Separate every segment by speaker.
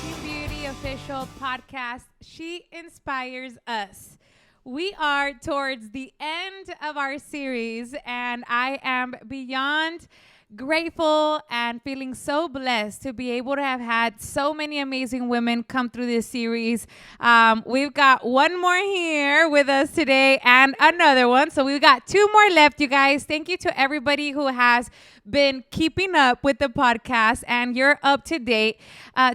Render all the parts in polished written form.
Speaker 1: Team Beauty official podcast. She inspires us. We are towards the end of our series, and I am beyond grateful and feeling so blessed to be able to have had so many amazing women come through this series. We've got one more here with us today and another one. So we've got two more left, you guys. Thank you to everybody who has been keeping up with the podcast and you're up to date.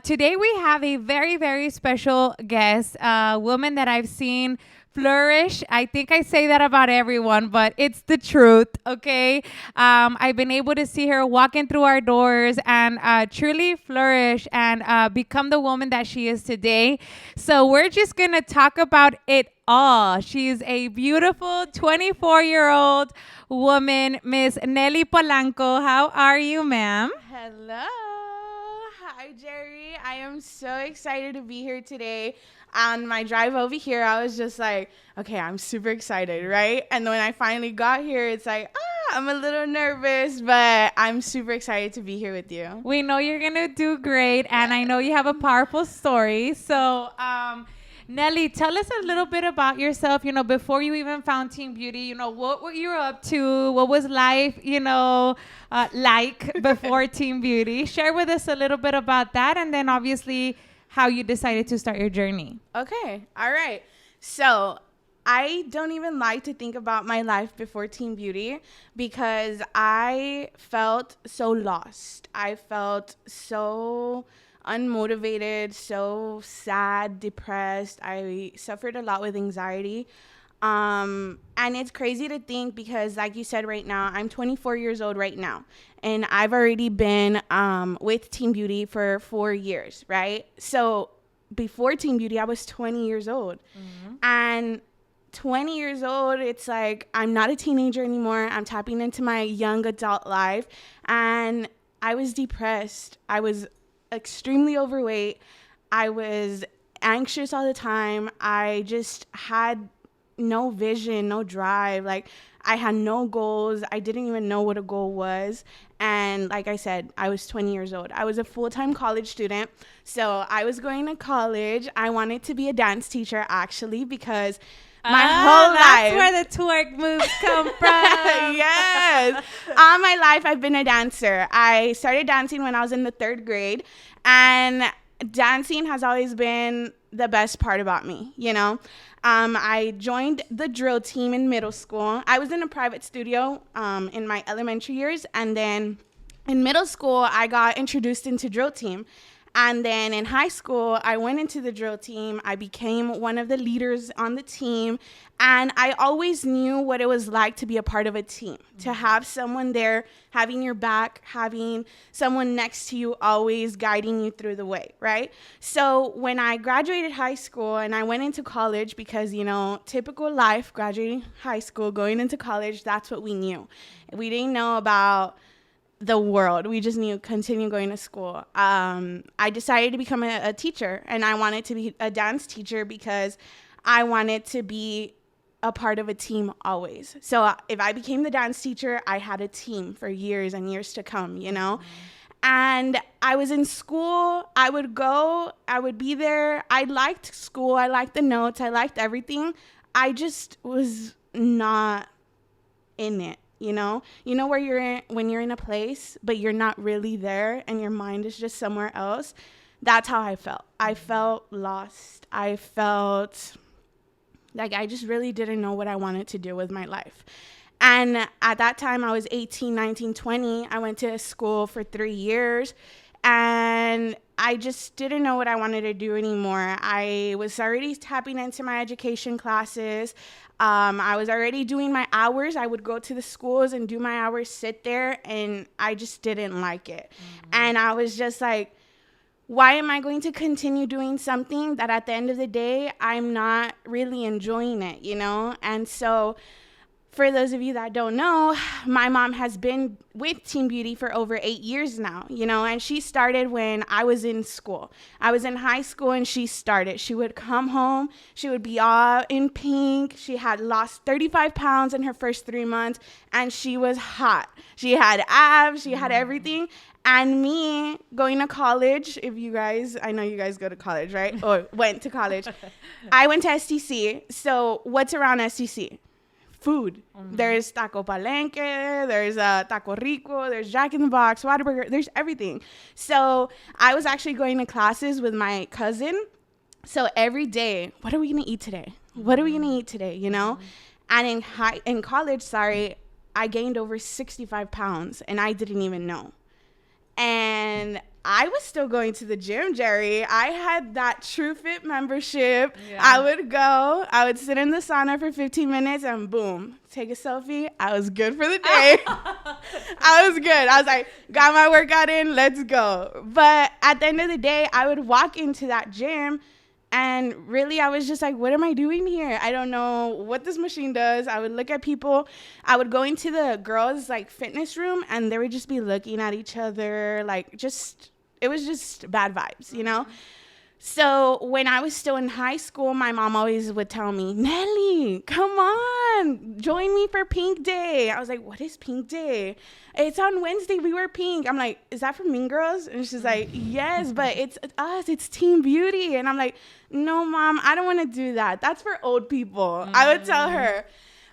Speaker 1: Today we have a very, very special guest, a woman that I've seen flourish. I think I say that about everyone, but it's the truth, okay? I've been able to see her walking through our doors and truly flourish and become the woman that she is today. So we're just going to talk about it all. She's a beautiful 24-year-old woman, Miss Nellie Polanco. How are you, ma'am?
Speaker 2: Hello. Hi, Jerry. I am so excited to be here today. On my drive over here, I was just like, okay, I'm super excited, right? And when I finally got here, it's like, I'm a little nervous, but I'm super excited to be here with you.
Speaker 1: We know you're going to do great, and I know you have a powerful story. So, Nellie, tell us a little bit about yourself, before you even found Team Beauty, what were you up to? What was life, like before Team Beauty? Share with us a little bit about that, and then obviously how you decided to start your journey.
Speaker 2: Okay. All right. So I don't even like to think about my life before Team Beauty because I felt so lost. I felt so unmotivated, so sad, depressed. I suffered a lot with anxiety. And it's crazy to think because, like you said right now, I'm 24 years old right now. And I've already been with Team Beauty for 4 years, right? So before Team Beauty, I was 20 years old. Mm-hmm. And 20 years old, it's like I'm not a teenager anymore. I'm tapping into my young adult life. And I was depressed. I was extremely overweight. I was anxious all the time. I just had no vision, no drive. Like, I had no goals. I didn't even know what a goal was. And like I said, I was 20 years old. I was a full-time college student. So I was going to college. I wanted to be a dance teacher, actually, because my whole life.
Speaker 1: That's where the twerk moves come from.
Speaker 2: Yes. All my life, I've been a dancer. I started dancing when I was in the 3rd grade. And dancing has always been the best part about me, I joined the drill team in middle school. I was in a private studio in my elementary years. And then in middle school, I got introduced into drill team. And then in high school, I went into the drill team. I became one of the leaders on the team. And I always knew what it was like to be a part of a team, to have someone there having your back, having someone next to you always guiding you through the way, right? So when I graduated high school and I went into college because, typical life, graduating high school, going into college, that's what we knew. We didn't know about the world. We just knew continue going to school. I decided to become a teacher, and I wanted to be a dance teacher because I wanted to be a part of a team always. So if I became the dance teacher, I had a team for years and years to come, And I was in school. I would go. I would be there. I liked school. I liked the notes. I liked everything. I just was not in it. Where you're in, when you're in a place, but you're not really there and your mind is just somewhere else. That's how I felt. I felt lost. I felt like I just really didn't know what I wanted to do with my life. And at that time, I was 18, 19, 20. I went to school for 3 years and I just didn't know what I wanted to do anymore. I was already tapping into my education classes. I was already doing my hours. I would go to the schools and do my hours, sit there, and I just didn't like it. Mm-hmm. And I was just like, why am I going to continue doing something that at the end of the day, I'm not really enjoying it, And so for those of you that don't know, my mom has been with Team Beauty for over 8 years now, and she started when I was in school. I was in high school and she started. She would come home. She would be all in pink. She had lost 35 pounds in her first 3 months and she was hot. She had abs. She had everything. And me going to college, I know you guys go to college, right? Or went to college. I went to STC. So what's around STC? Food. Mm-hmm. There's Taco Palenque, there's Taco Rico, there's Jack in the Box, Whataburger, there's everything. So I was actually going to classes with my cousin. So every day, what are we going to eat today? What are we going to eat today, you know? And in college, I gained over 65 pounds, and I didn't even know. And I was still going to the gym, Jerry. I had that True Fit membership. Yeah. I would sit in the sauna for 15 minutes and boom, take a selfie. I was good for the day. I was good. I was like, got my workout in, let's go. But at the end of the day, I would walk into that gym and really, I was just like, what am I doing here? I don't know what this machine does. I would look at people. I would go into the girls' like fitness room, and they would just be looking at each other. Like, it was just bad vibes, you know? So when I was still in high school, my mom always would tell me, Nellie, come on, join me for Pink Day. I was like, what is Pink Day? It's on Wednesday. We wear pink. I'm like, is that for Mean Girls? And she's like, yes, but it's us. It's Teen Beauty. And I'm like, no, Mom, I don't want to do that. That's for old people. I would tell her.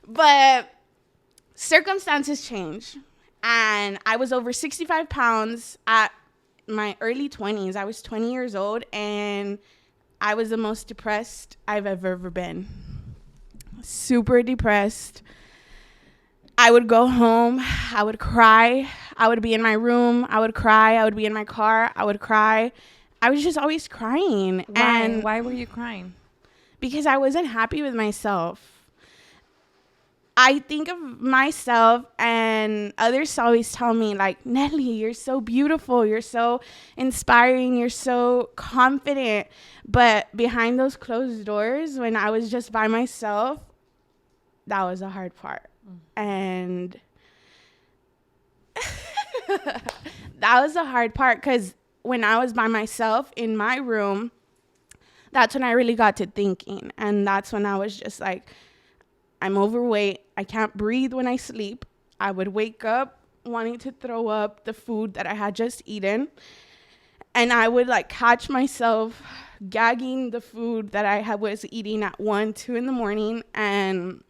Speaker 2: But circumstances change. And I was over 65 pounds at my early 20s. I was 20 years old, and I was the most depressed I've ever been. Super depressed. I would go home. I would cry. I would be in my room. I would cry. I would be in my car. I would cry. I was just always crying. And
Speaker 1: why were you crying?
Speaker 2: Because I wasn't happy with myself. I think of myself, and others always tell me, like, Nellie, you're so beautiful. You're so inspiring. You're so confident. But behind those closed doors, when I was just by myself, that was the hard part. And that was the hard part, because when I was by myself in my room, that's when I really got to thinking. And that's when I was just like, I'm overweight. I can't breathe when I sleep. I would wake up wanting to throw up the food that I had just eaten. And I would like catch myself gagging the food that I was eating at 1, 2 in the morning. And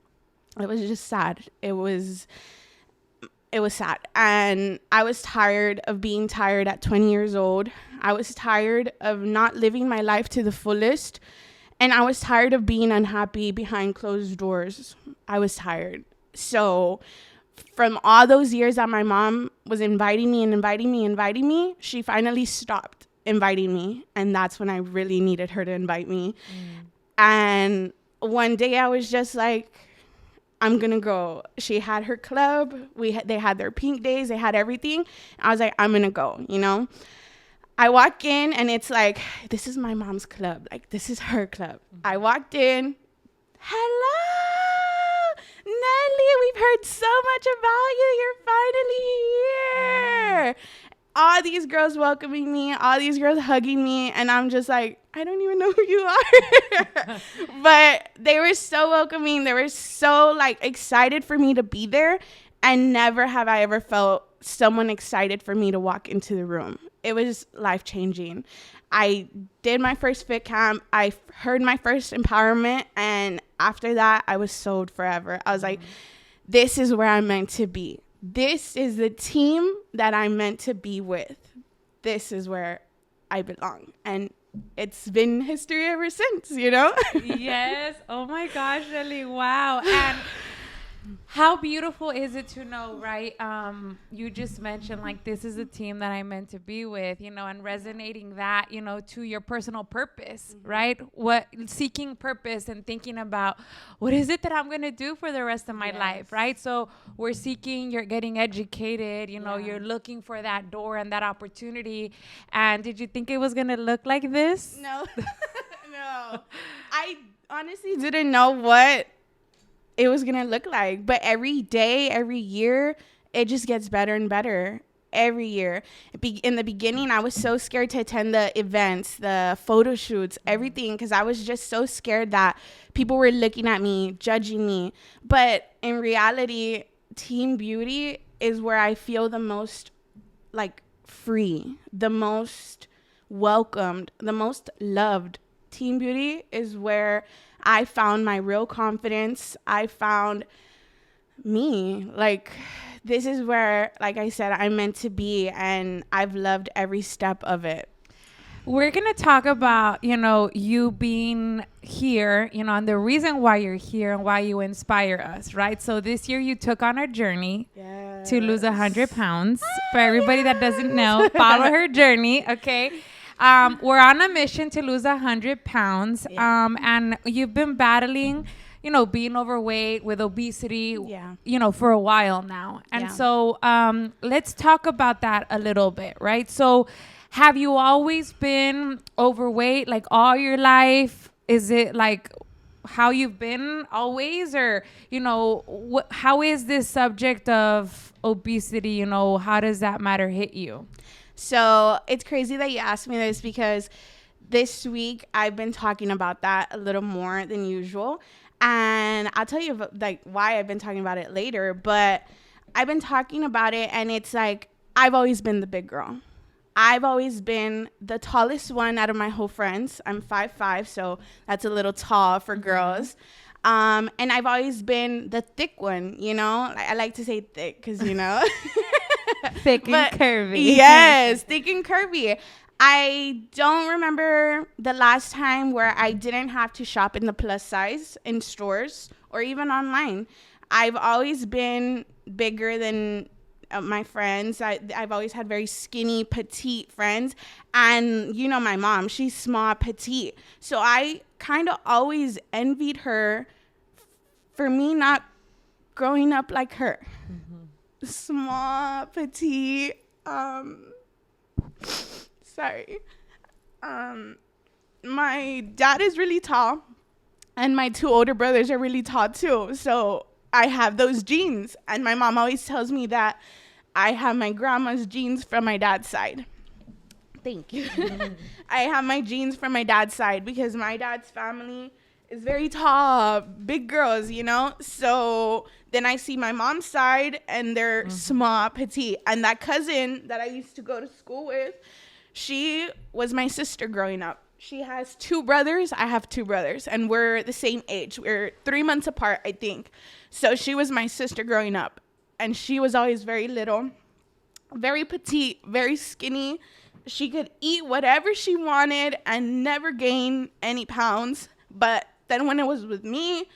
Speaker 2: it was just sad. It was sad. And I was tired of being tired at 20 years old. I was tired of not living my life to the fullest. And I was tired of being unhappy behind closed doors. I was tired. So from all those years that my mom was inviting me, she finally stopped inviting me. And that's when I really needed her to invite me. And one day I was just like, I'm going to go. She had her club. They had their pink days. They had everything. I was like, I'm going to go, you know. I walk in, and it's like, this is my mom's club. Like, this is her club. I walked in. Hello, Nellie. We've heard so much about you. You're finally here. All these girls welcoming me, all these girls hugging me, and I'm just like, I don't even know who you are. But they were so welcoming. They were so like excited for me to be there. And never have I ever felt someone excited for me to walk into the room. It was life-changing. I did my first fit camp. I heard my first empowerment. And after that, I was sold forever. I was like, this is where I'm meant to be. This is the team that I'm meant to be with. This is where I belong. And it's been history ever since, you know?
Speaker 1: Yes. Oh, my gosh, Nellie. Wow. And how beautiful is it to know, right? You just mentioned, like, this is a team that I'm meant to be with, you know, and resonating that, you know, to your personal purpose, right? Seeking purpose and thinking about what is it that I'm going to do for the rest of my life, right? So you're getting educated, you know, you're looking for that door and that opportunity. And did you think it was going to look like this?
Speaker 2: No, no. I honestly didn't know what it was gonna look like, but every day, every year, it just gets better and better. Every year. In the beginning, I was so scared to attend the events, the photo shoots, everything, because I was just so scared that people were looking at me, judging me. But in reality, Teen Beauty is where I feel the most like free, the most welcomed, the most loved. Teen Beauty is where I found my real confidence. I found me. Like, this is where, like I said, I'm meant to be, and I've loved every step of it.
Speaker 1: We're going to talk about, you being here, and the reason why you're here and why you inspire us, right? So this year you took on a journey to lose 100 pounds. For everybody that doesn't know, follow her journey, okay? We're on a mission to lose 100 pounds. And you've been battling, being overweight with obesity, for a while now. And so let's talk about that a little bit, right? So have you always been overweight, like all your life? Is it like how you've been always? Or, how is this subject of obesity, how does that matter hit you?
Speaker 2: So it's crazy that you asked me this, because this week I've been talking about that a little more than usual. And I'll tell you why I've been talking about it later. But I've been talking about it, and it's like I've always been the big girl. I've always been the tallest one out of my whole friends. I'm 5'5", so that's a little tall for girls. And I've always been the thick one, I like to say thick because,
Speaker 1: Thick and curvy.
Speaker 2: Yes, thick and curvy. I don't remember the last time where I didn't have to shop in the plus size in stores or even online. I've always been bigger than my friends. I've always had very skinny, petite friends. And my mom, she's small, petite. So I kind of always envied her for me not growing up like her. Mm-hmm. Small, petite. Sorry. My dad is really tall, and my two older brothers are really tall too. So I have those genes. And my mom always tells me that I have my grandma's genes from my dad's side. Thank you. I have my genes from my dad's side because my dad's family is very tall, big girls, So then I see my mom's side, and they're small, petite. And that cousin that I used to go to school with, she was my sister growing up. She has two brothers. I have two brothers, and we're the same age. We're 3 months apart, I think. So she was my sister growing up, and she was always very little, very petite, very skinny. She could eat whatever she wanted and never gain any pounds. But then when it was with me,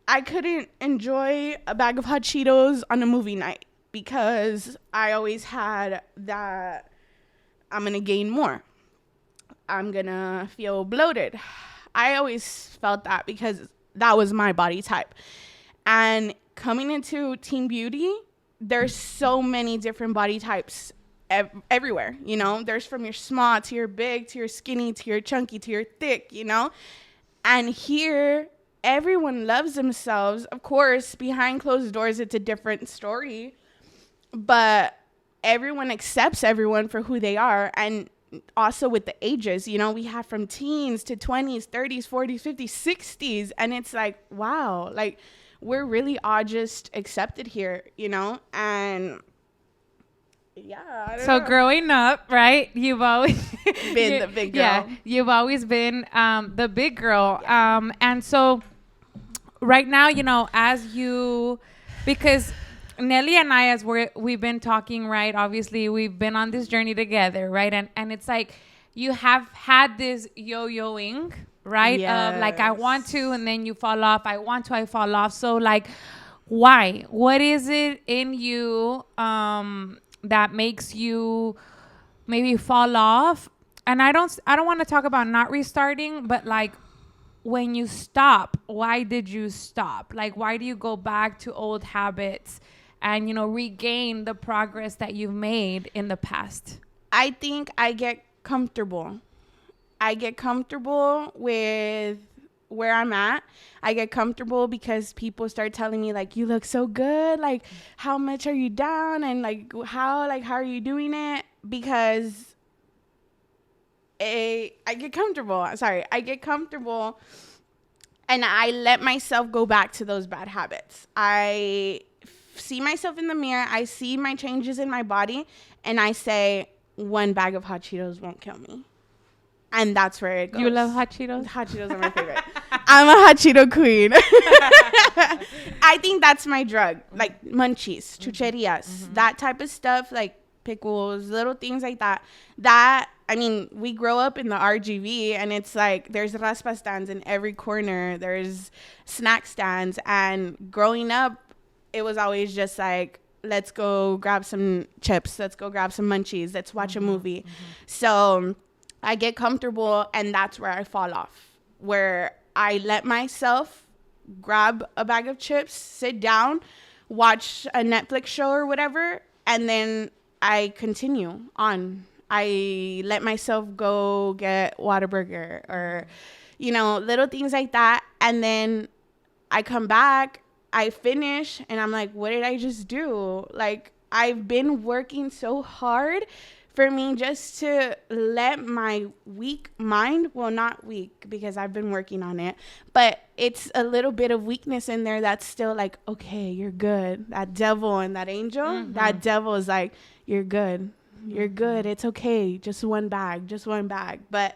Speaker 2: I couldn't enjoy a bag of hot Cheetos on a movie night because I always had that I'm going to gain more. I'm going to feel bloated. I always felt that because that was my body type. And coming into Teen Beauty, there's so many different body types everywhere, There's from your small to your big to your skinny to your chunky to your thick, And here, everyone loves themselves. Of course, behind closed doors, it's a different story. But everyone accepts everyone for who they are. And also with the ages, we have from teens to 20s, 30s, 40s, 50s, 60s. And it's like, wow, like we're really all just accepted here, And yeah. I don't know.
Speaker 1: Growing up, right? You've always
Speaker 2: been the big girl.
Speaker 1: Yeah, you've always been the big girl. Yeah. And so right now, because Nellie and I, as we've been talking, right? Obviously, we've been on this journey together, right? And it's like you have had this yo-yoing, right?
Speaker 2: Yes.
Speaker 1: Of like, I want to, and then you fall off. I want to, I fall off. So like, why? What is it in you that makes you maybe fall off? And I don't want to talk about not restarting, but like when you stop, why did you stop? Like, why do you go back to old habits and, regain the progress that you've made in the past?
Speaker 2: I think I get comfortable. I get comfortable with where I'm at. I get comfortable because people start telling me like, you look so good. Like, how much are you down? And like, how are you doing it? Because I get comfortable. I get comfortable and I let myself go back to those bad habits. I see myself in the mirror. I see my changes in my body and I say, one bag of hot Cheetos won't kill me. And that's where it goes.
Speaker 1: You love hot Cheetos?
Speaker 2: Hot Cheetos are my favorite. I'm a hot Cheeto queen. I think that's my drug. Like munchies, chucherías, that type of stuff, like pickles, little things like that. I mean, we grow up in the RGV, and it's like there's raspa stands in every corner. There's snack stands. And growing up, it was always just like, let's go grab some chips. Let's go grab some munchies. Let's watch a movie. So I get comfortable, and that's where I fall off, where I let myself grab a bag of chips, sit down, watch a Netflix show or whatever, and then I continue on. I let myself go get Whataburger or, little things like that. And then I come back, I finish, and I'm like, what did I just do? Like, I've been working so hard for me just to let my weak mind, well, not weak because I've been working on it, but it's a little bit of weakness in there that's still like, okay, you're good. That devil and that angel, that devil is like, you're good. You're good. It's okay. Just one bag. But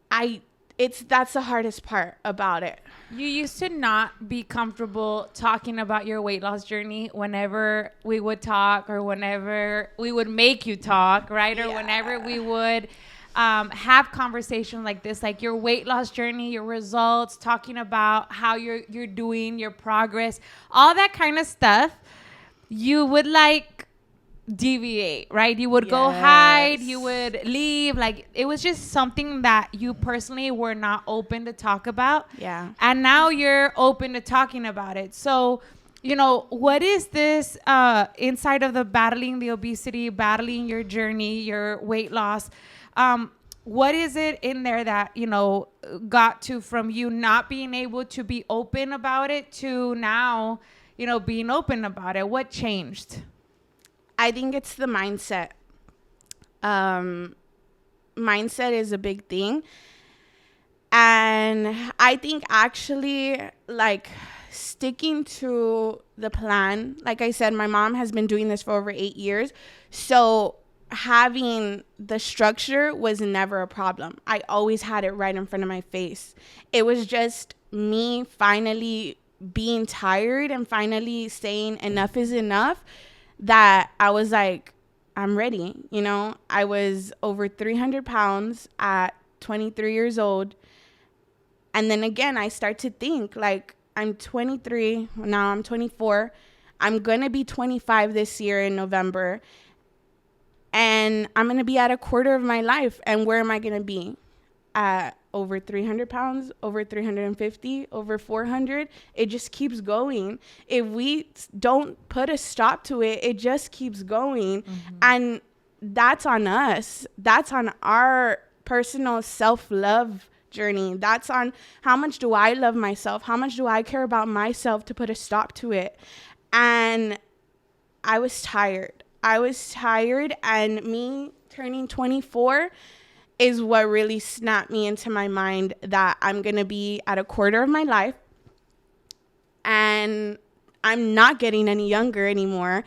Speaker 2: that's the hardest part about it.
Speaker 1: You used to not be comfortable talking about your weight loss journey whenever we would talk or whenever we would make you talk, right? Or whenever we would have conversations like this, like your weight loss journey, your results, talking about how you're doing, your progress, all that kind of stuff. You would like deviate, right? You would go hide, you would leave. Like, it was just something that you personally were not open to talk about.
Speaker 2: Yeah.
Speaker 1: And now you're open to talking about it. So, what is this inside of the battling the obesity, battling your journey, your weight loss? What is it in there that, got to from you not being able to be open about it to now, being open about it? What changed?
Speaker 2: I think it's the mindset. Mindset is a big thing. And I think actually, like, sticking to the plan, like I said, my mom has been doing this for over 8 years. So having the structure was never a problem. I always had it right in front of my face. It was just me finally being tired and finally saying enough is enough, that I was like, I'm ready. I was over 300 pounds at 23 years old. And then again, I start to think, like, I'm 23, now I'm 24. I'm going to be 25 this year in November. And I'm going to be at a quarter of my life. And where am I going to be? At over 300 pounds, over 350, over 400. It just keeps going. If we don't put a stop to it, it just keeps going. And that's on us. That's on our personal self-love journey. That's on how much do I love myself? How much do I care about myself to put a stop to it? And I was tired. And me turning 24 is what really snapped me into my mind that I'm going to be at a quarter of my life and I'm not getting any younger anymore.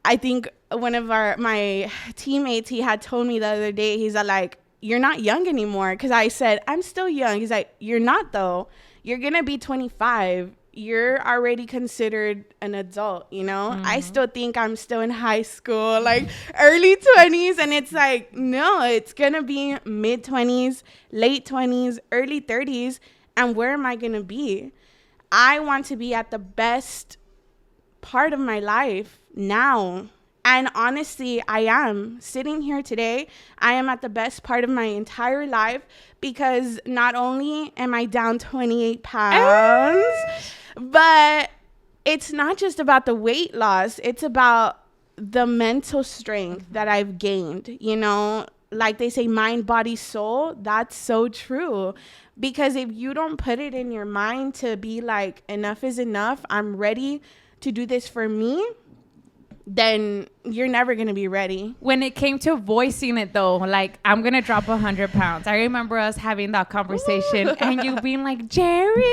Speaker 2: I think one of my teammates, he had told me the other day, he's like, you're not young anymore. Because I said, I'm still young. He's like, you're not though. You're going to be 25. You're already considered an adult, I still think I'm still in high school, like early 20s. And it's like, no, it's going to be mid 20s, late 20s, early 30s. And where am I going to be? I want to be at the best part of my life now. And honestly, I am sitting here today. I am at the best part of my entire life because not only am I down 28 pounds, but it's not just about the weight loss. It's about the mental strength that I've gained, like they say, mind, body, soul. That's so true. Because if you don't put it in your mind to be like, enough is enough, I'm ready to do this for me, then you're never going to be ready.
Speaker 1: When it came to voicing it, though, like, I'm going to drop 100 pounds. I remember us having that conversation and you being like, Jerry.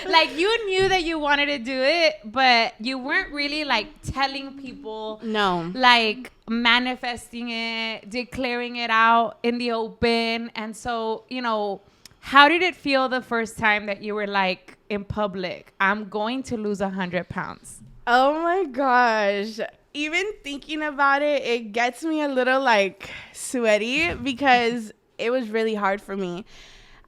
Speaker 1: Like, you knew that you wanted to do it, but you weren't really, like, telling people.
Speaker 2: No.
Speaker 1: Like, manifesting it, declaring it out in the open. And so, you know, how did it feel the first time that you were like, in public, I'm going to lose 100 pounds?
Speaker 2: Oh my gosh. Even thinking about it, it gets me a little like sweaty because it was really hard for me.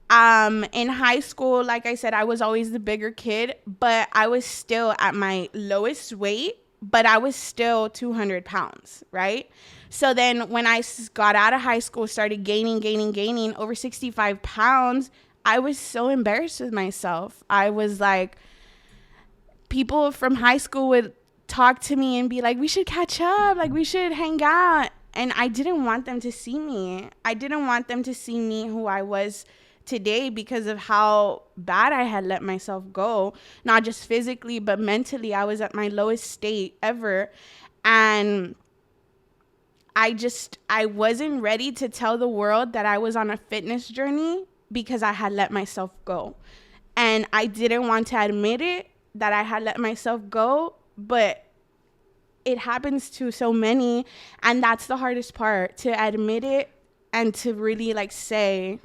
Speaker 2: In high school, like I said, I was always the bigger kid, but I was still at my lowest weight, but I was still 200 pounds, right? So then when I got out of high school, started gaining over 65 pounds, I was so embarrassed with myself. I was like, people from high school would talk to me and be like, we should catch up, like we should hang out. And I didn't want them to see me. I didn't want them to see me who I was today because of how bad I had let myself go. Not just physically, but mentally. I was at my lowest state ever. And I wasn't ready to tell the world that I was on a fitness journey because I had let myself go. And I didn't want to admit it, that I had let myself go, but it happens to so many, and that's the hardest part, to admit it and to really like say,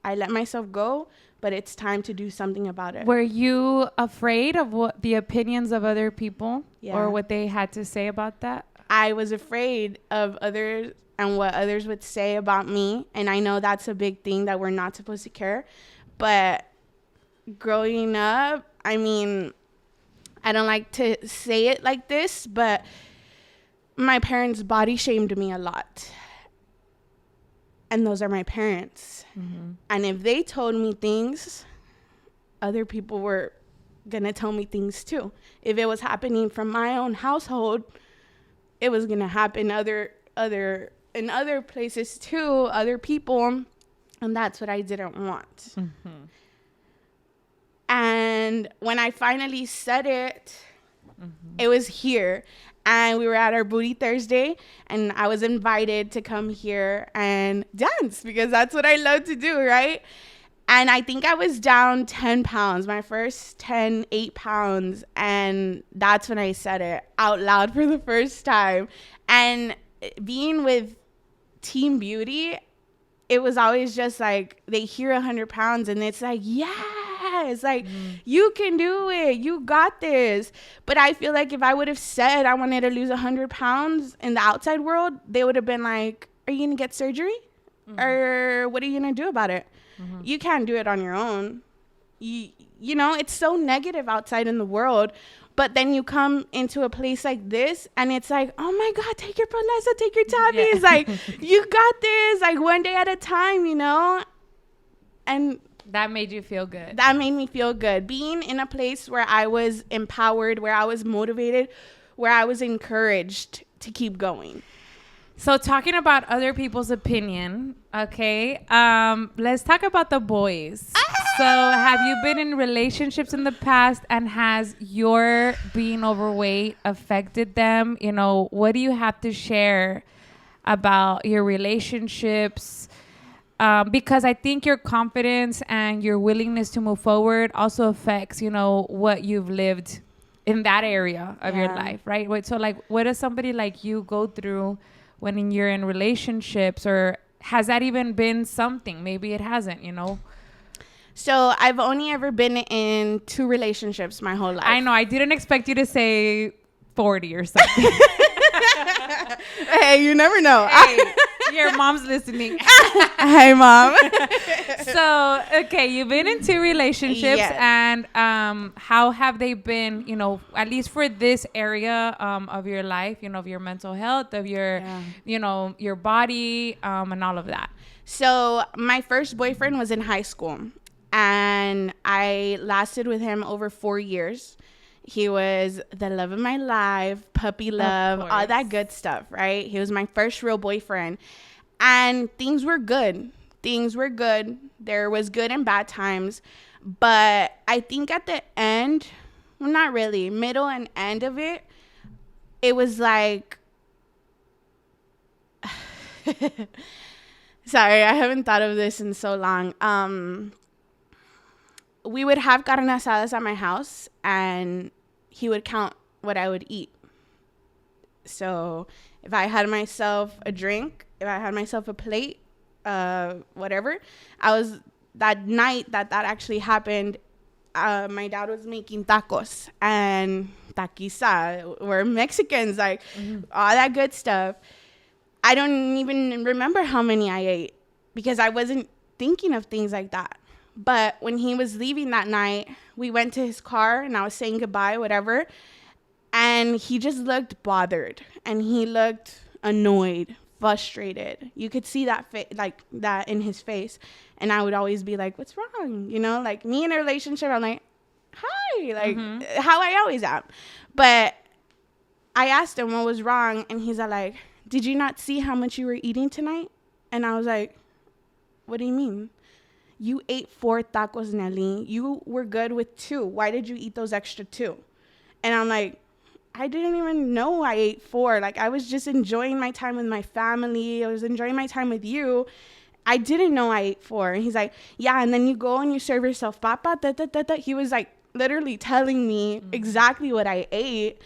Speaker 2: I let myself go, but it's time to do something about it.
Speaker 1: Were you afraid of what the opinions of other people or what they had to say about that?
Speaker 2: I was afraid of others and what others would say about me, and I know that's a big thing that we're not supposed to care, but growing up, I mean, I don't like to say it like this, but my parents body shamed me a lot. And those are my parents. Mm-hmm. And if they told me things, other people were going to tell me things too. If it was happening from my own household, it was going to happen in other places too, other people. And that's what I didn't want. Mm-hmm. And when I finally said it, it was here. And we were at our Booty Thursday, and I was invited to come here and dance because that's what I love to do, right? And I think I was down 10 pounds, my first 8 pounds. And that's when I said it out loud for the first time. And being with Team Beauty, it was always just like they hear 100 pounds and it's like, yes, like you can do it. You got this. But I feel like if I would have said I wanted to lose 100 pounds in the outside world, they would have been like, are you going to get surgery? Mm-hmm. Or what are you going to do about it? Mm-hmm. You can't do it on your own. You know, it's so negative outside in the world. But then you come into a place like this and it's like, oh my God, take your Proleza, take your Tabbies. Yeah. Like, you got this, like one day at a time, you know? And
Speaker 1: that made you feel good.
Speaker 2: That made me feel good. Being in a place where I was empowered, where I was motivated, where I was encouraged to keep going.
Speaker 1: So talking about other people's opinion, okay, let's talk about the boys. So have you been in relationships in the past, and has your being overweight affected them? You know, what do you have to share about your relationships? Because I think your confidence and your willingness to move forward also affects, you know, what you've lived in that area of your life, right? So like, what does somebody like you go through when you're in relationships, or has that even been something? Maybe it hasn't, you know?
Speaker 2: So I've only ever been in 2 relationships my whole life.
Speaker 1: I know. I didn't expect you to say 40 or something.
Speaker 2: Hey, you never know.
Speaker 1: Hey, your mom's listening.
Speaker 2: Hey, Mom.
Speaker 1: So, okay, you've been in 2 relationships, yes. And how have they been, you know, at least for this area of your life, you know, of your mental health, of your, you know, your body, and all of that?
Speaker 2: So my first boyfriend was in high school, and I lasted with him over 4 years. He was the love of my life, puppy love, all that good stuff, right? He was my first real boyfriend. And things were good. There was good and bad times. But I think at the end, well, not really, middle and end of it, it was like, sorry, I haven't thought of this in so long. We would have carne asadas at my house, and he would count what I would eat. So if I had myself a drink, if I had myself a plate, whatever, that night that actually happened, my dad was making tacos and taquiza. We're Mexicans, like all that good stuff. I don't even remember how many I ate because I wasn't thinking of things like that. But when he was leaving that night, we went to his car and I was saying goodbye, whatever. And he just looked bothered and he looked annoyed, frustrated. You could see that like that in his face. And I would always be like, what's wrong? You know, like me in a relationship, I'm like, hi, like how I always am. But I asked him what was wrong. And he's like, did you not see how much you were eating tonight? And I was like, what do you mean? You ate 4 tacos, Nellie. You were good with 2. Why did you eat those extra 2? And I'm like, I didn't even know I ate 4. Like, I was just enjoying my time with my family. I was enjoying my time with you. I didn't know I ate 4. And he's like, yeah, and then you go and you serve yourself papa, da, da, da, da. He was like literally telling me exactly what I ate.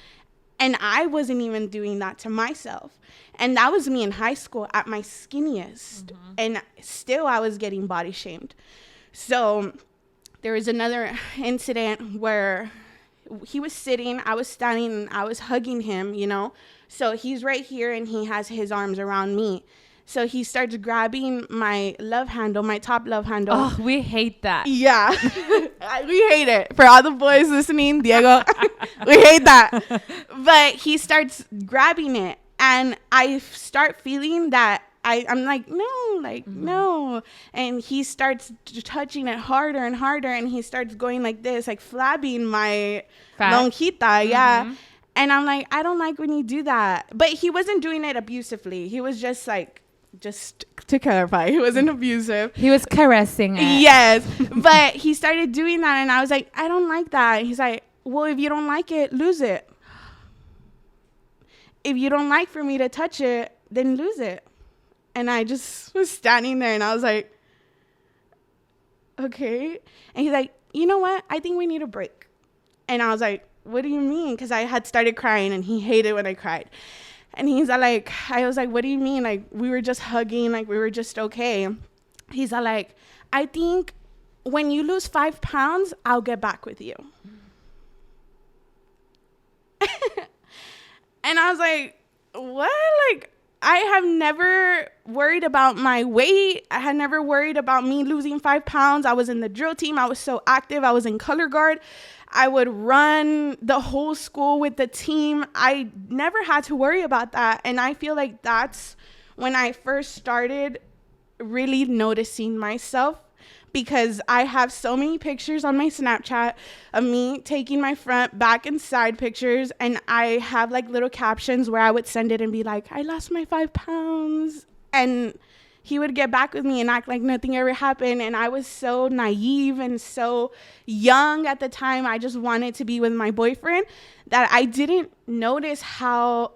Speaker 2: And I wasn't even doing that to myself. And that was me in high school at my skinniest. And still I was getting body shamed. So there was another incident where he was sitting, I was standing, and I was hugging him, you know. So he's right here and he has his arms around me. So he starts grabbing my love handle, my top love handle.
Speaker 1: Oh, we hate that.
Speaker 2: Yeah. We hate it. For all the boys listening, Diego, we hate that. But he starts grabbing it. And I start feeling that I'm like, no, like, no. And he starts touching it harder and harder. And he starts going like this, like flabbing my lonjita. Yeah. And I'm like, I don't like when you do that. But he wasn't doing it abusively. He was just like, just to clarify, he wasn't abusive.
Speaker 1: He was caressing it.
Speaker 2: Yes. But he started doing that. And I was like, I don't like that. And he's like, well, if you don't like it, lose it. If you don't like for me to touch it, then lose it. And I just was standing there and I was like, okay. And he's like, you know what? I think we need a break. And I was like, what do you mean? Because I had started crying and he hated when I cried. And he's like, I was like, what do you mean? Like, we were just hugging, like we were just okay. He's like, I think when you lose 5 pounds, I'll get back with you. And I was like, what? Like, I have never worried about my weight. I had never worried about me losing 5 pounds. I was in the drill team. I was so active. I was in color guard. I would run the whole school with the team. I never had to worry about that. And I feel like that's when I first started really noticing myself, because I have so many pictures on my Snapchat of me taking my front, back, and side pictures. And I have like little captions where I would send it and be like, I lost my 5 pounds. And he would get back with me and act like nothing ever happened. And I was so naive and so young at the time. I just wanted to be with my boyfriend that I didn't notice how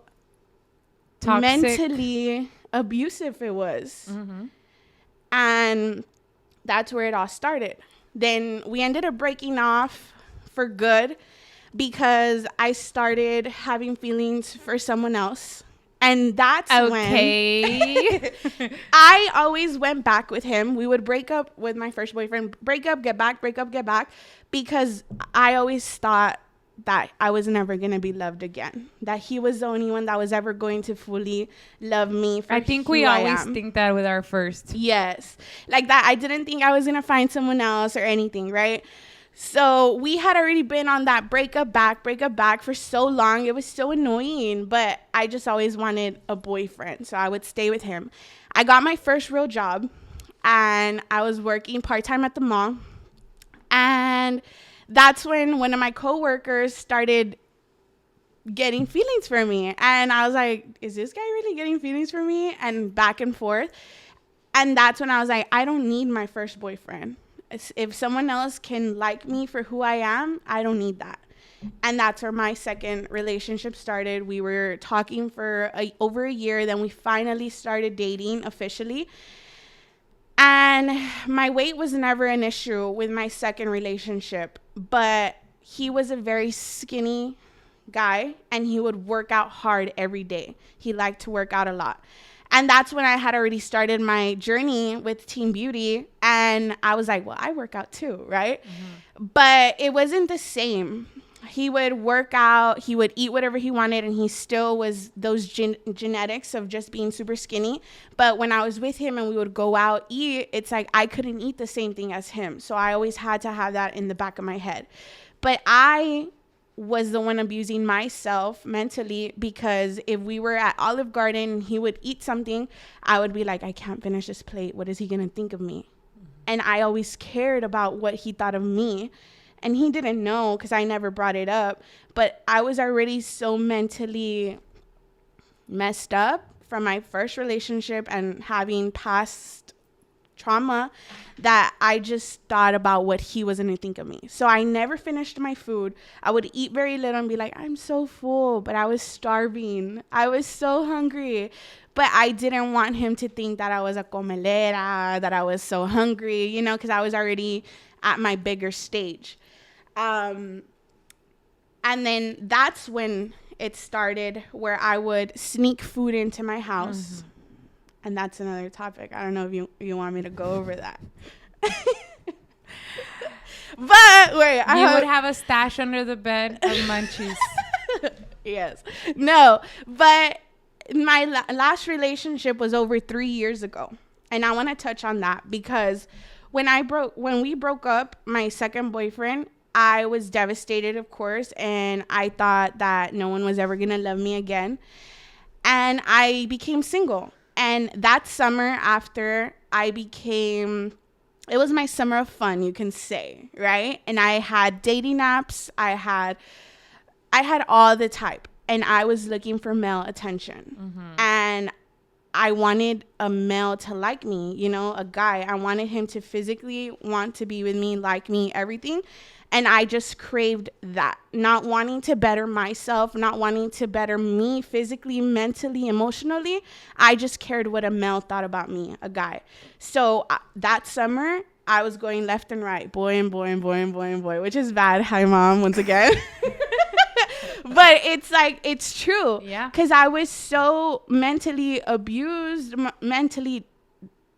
Speaker 2: toxic, mentally abusive it was. And that's where it all started. Then we ended up breaking off for good because I started having feelings for someone else. And that's when I always went back with him. We would break up with my first boyfriend, break up, get back, break up, get back, because I always thought that I was never going to be loved again, that he was the only one that was ever going to fully love me for
Speaker 1: I think we always think that with our first.
Speaker 2: Yes. Like that. I didn't think I was going to find someone else or anything, right? So we had already been on that break up back for so long. It was so annoying, but I just always wanted a boyfriend, so I would stay with him. I got my first real job, and I was working part-time at the mall, and that's when one of my coworkers started getting feelings for me. And I was like, is this guy really getting feelings for me? And back and forth. And that's when I was like, I don't need my first boyfriend. If someone else can like me for who I am, I don't need that. And that's where my second relationship started. We were talking for over a year. Then we finally started dating officially. And my weight was never an issue with my second relationship. But he was a very skinny guy, and he would work out hard every day. He liked to work out a lot. And that's when I had already started my journey with Teen Beauty. And I was like, well, I work out too, right? Mm-hmm. But it wasn't the same. He would work out, he would eat whatever he wanted, and he still was those genetics of just being super skinny. But when I was with him and we would go out, eat, it's like I couldn't eat the same thing as him. So I always had to have that in the back of my head. But I was the one abusing myself mentally, because if we were at Olive Garden and he would eat something, I would be like, I can't finish this plate. What is he going to think of me? Mm-hmm. And I always cared about what he thought of me. And he didn't know because I never brought it up. But I was already so mentally messed up from my first relationship and having past trauma that I just thought about what he was going to think of me. So I never finished my food. I would eat very little and be like, I'm so full, but I was starving. I was so hungry. But I didn't want him to think that I was a comelera, that I was so hungry, you know, because I was already at my bigger stage. And then that's when it started, where I would sneak food into my house. Mm-hmm. And that's another topic. I don't know if you want me to go over that. But wait,
Speaker 1: you would have a stash under the bed of munchies.
Speaker 2: Yes. No, but my last relationship was over 3 years ago. And I want to touch on that because when we broke up, my second boyfriend, I was devastated, of course, and I thought that no one was ever going to love me again. And I became single. And that summer after it was my summer of fun, you can say, right? And I had dating apps. I had all the type. And I was looking for male attention. Mm-hmm. And I wanted a male to like me, you know, a guy. I wanted him to physically want to be with me, like me, everything. And I just craved that, not wanting to better myself, not wanting to better me physically, mentally, emotionally. I just cared what a male thought about me, a guy. So that summer, I was going left and right, boy and boy and boy and boy and boy, which is bad. Hi, Mom, once again. But it's like, it's true.
Speaker 1: Yeah.
Speaker 2: Because I was so mentally abused, mentally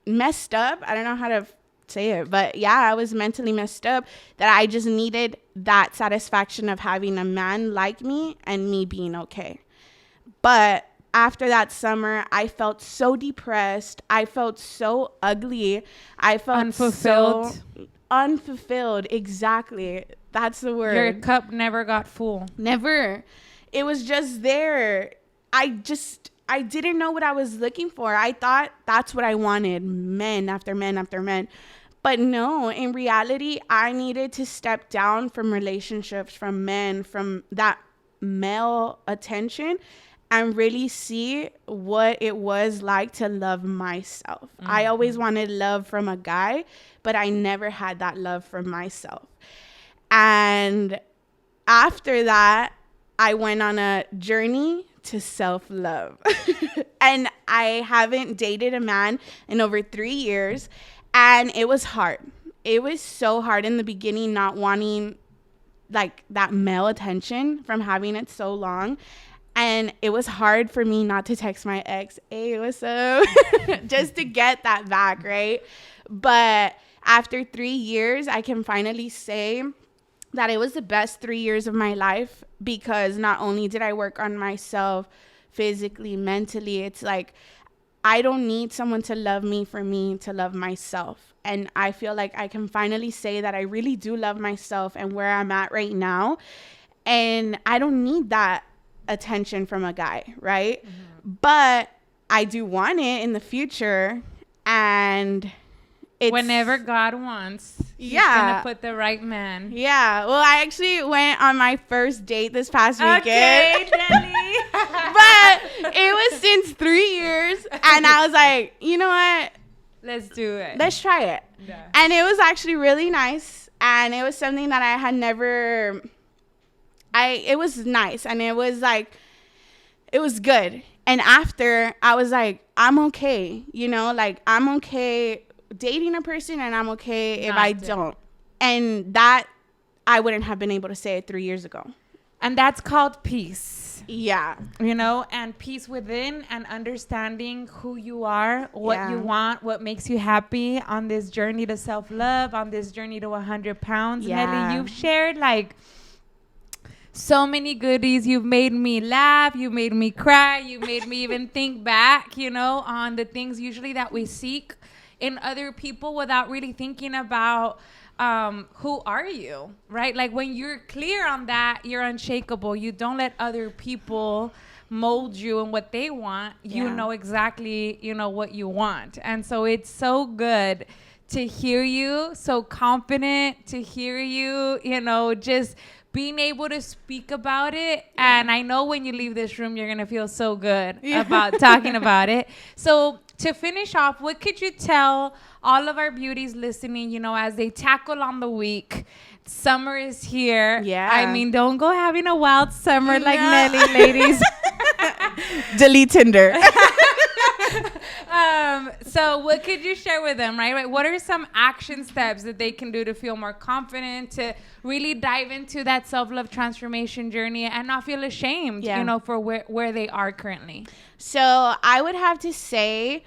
Speaker 2: messed up. I don't know how to say it, but yeah, I was mentally messed up, that I just needed that satisfaction of having a man like me and me being okay. But after that summer, I felt so depressed. I felt so ugly. I felt
Speaker 1: unfulfilled.
Speaker 2: So unfulfilled. Exactly. That's the word.
Speaker 1: Your cup never got full.
Speaker 2: Never. It was just there. I didn't know what I was looking for. I thought that's what I wanted. Men after men after men. But no, in reality, I needed to step down from relationships, from men, from that male attention, and really see what it was like to love myself. Mm-hmm. I always wanted love from a guy, but I never had that love for myself. And after that, I went on a journey to self-love. And I haven't dated a man in over 3 years. And it was hard. It was so hard in the beginning, not wanting like that male attention from having it so long. And it was hard for me not to text my ex, hey, what's up? Just to get that back, right? But after 3 years, I can finally say that it was the best 3 years of my life, because not only did I work on myself physically, mentally, it's like I don't need someone to love me for me to love myself. And I feel like I can finally say that I really do love myself and where I'm at right now. And I don't need that attention from a guy, right? Mm-hmm. But I do want it in the future. And it's,
Speaker 1: whenever God wants, he's gonna put the right man.
Speaker 2: Yeah. Well, I actually went on my first date this past weekend.
Speaker 1: Okay, Nellie.
Speaker 2: But it was since 3 years, and I was like, you know what?
Speaker 1: Let's do it.
Speaker 2: Let's try it. Yeah. And it was actually really nice, and it was something that I had never It was nice, and it was like, it was good. And after, I was like, I'm okay, you know, like, I'm okay dating a person, and I'm okay if I don't. And that, I wouldn't have been able to say it 3 years ago.
Speaker 1: And that's called peace.
Speaker 2: Yeah.
Speaker 1: You know, and peace within, and understanding who you are, what you want, what makes you happy on this journey to self-love, on this journey to 100 pounds.
Speaker 2: Yeah.
Speaker 1: Nelly, you've shared like so many goodies. You've made me laugh. You made me cry. You made me even think back, you know, on the things usually that we seek in other people without really thinking about who are you, right? Like, when you're clear on that, you're unshakable. You don't let other people mold you and what they want. You know exactly, you know, what you want. And so it's so good to hear you, so confident to hear you, you know, just being able to speak about it. And I know when you leave this room, you're going to feel so good about talking about it. So to finish off, what could you tell all of our beauties listening, you know, as they tackle on the week? Summer is here.
Speaker 2: Yeah.
Speaker 1: I mean, don't go having a wild summer like Nelly, ladies.
Speaker 2: Delete Tinder.
Speaker 1: So what could you share with them, right? What are some action steps that they can do to feel more confident, to really dive into that self-love transformation journey and not feel ashamed, you know, for where they are currently?
Speaker 2: So I would have to say,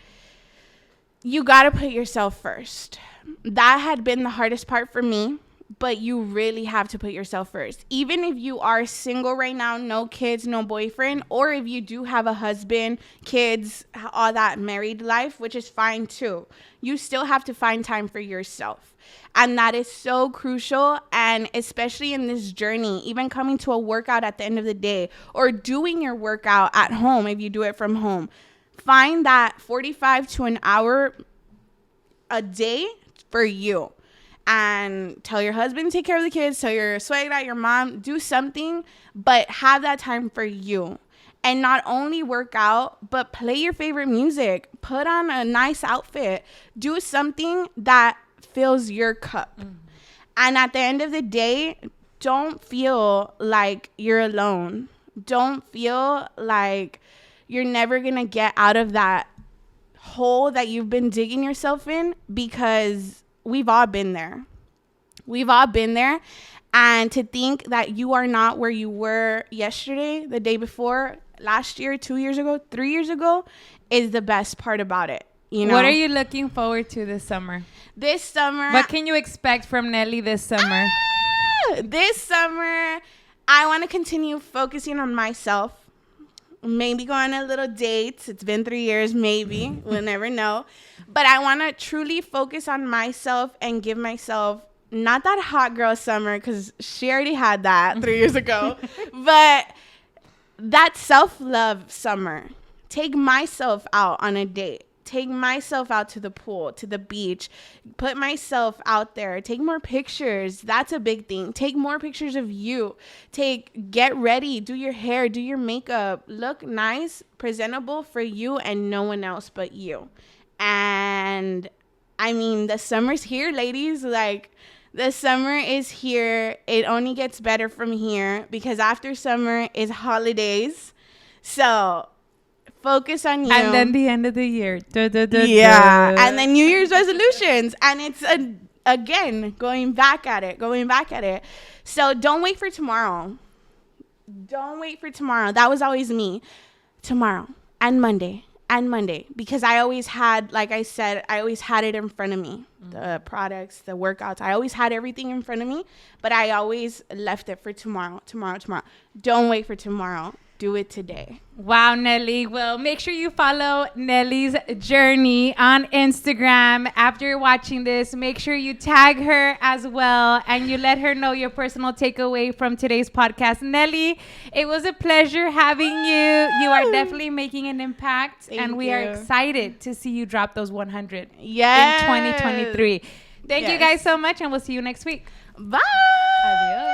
Speaker 2: you got to put yourself first. That had been the hardest part for me, but you really have to put yourself first. Even if you are single right now, no kids, no boyfriend, or if you do have a husband, kids, all that married life, which is fine too, you still have to find time for yourself. And that is so crucial. And especially in this journey, even coming to a workout at the end of the day, or doing your workout at home if you do it from home, find that 45 to an hour a day for you. And tell your husband to take care of the kids, tell your suegra, your mom, do something, but have that time for you. And not only work out, but play your favorite music, put on a nice outfit, do something that fills your cup. And at the end of the day, don't feel like you're alone. Don't feel like you're never gonna get out of that hole that you've been digging yourself in, because we've all been there. We've all been there. And to think that you are not where you were yesterday, the day before, last year, 2 years ago, 3 years ago, is the best part about it. You know?
Speaker 1: What are you looking forward to this summer?
Speaker 2: This summer.
Speaker 1: What can you expect from Nelly this summer?
Speaker 2: This summer, I want to continue focusing on myself. Maybe go on a little dates. It's been 3 years, maybe. We'll never know. But I want to truly focus on myself and give myself not that hot girl summer, because she already had that 3 years ago, but that self-love summer. Take myself out on a date. Take myself out to the pool, to the beach. Put myself out there. Take more pictures. That's a big thing. Take more pictures of you. Get ready. Do your hair. Do your makeup. Look nice, presentable for you and no one else but you. And I mean, the summer's here, ladies. Like, the summer is here. It only gets better from here, because after summer is holidays. So focus on you.
Speaker 1: And then the end of the year.
Speaker 2: Yeah. And then New Year's resolutions. And it's, again, going back at it. So don't wait for tomorrow. Don't wait for tomorrow. That was always me. Tomorrow and Monday. Because I always had, like I said, I always had it in front of me. The products, the workouts. I always had everything in front of me. But I always left it for tomorrow. Don't wait for tomorrow. Do it today.
Speaker 1: Wow, Nelly. Well, make sure you follow Nelly's journey on Instagram. After you're watching this, make sure you tag her as well and you let her know your personal takeaway from today's podcast. Nelly, it was a pleasure having you. You are definitely making an impact. And we are excited to see you drop those 100 in 2023. Thank you guys so much, and we'll see you next week.
Speaker 2: Bye.
Speaker 1: Adios.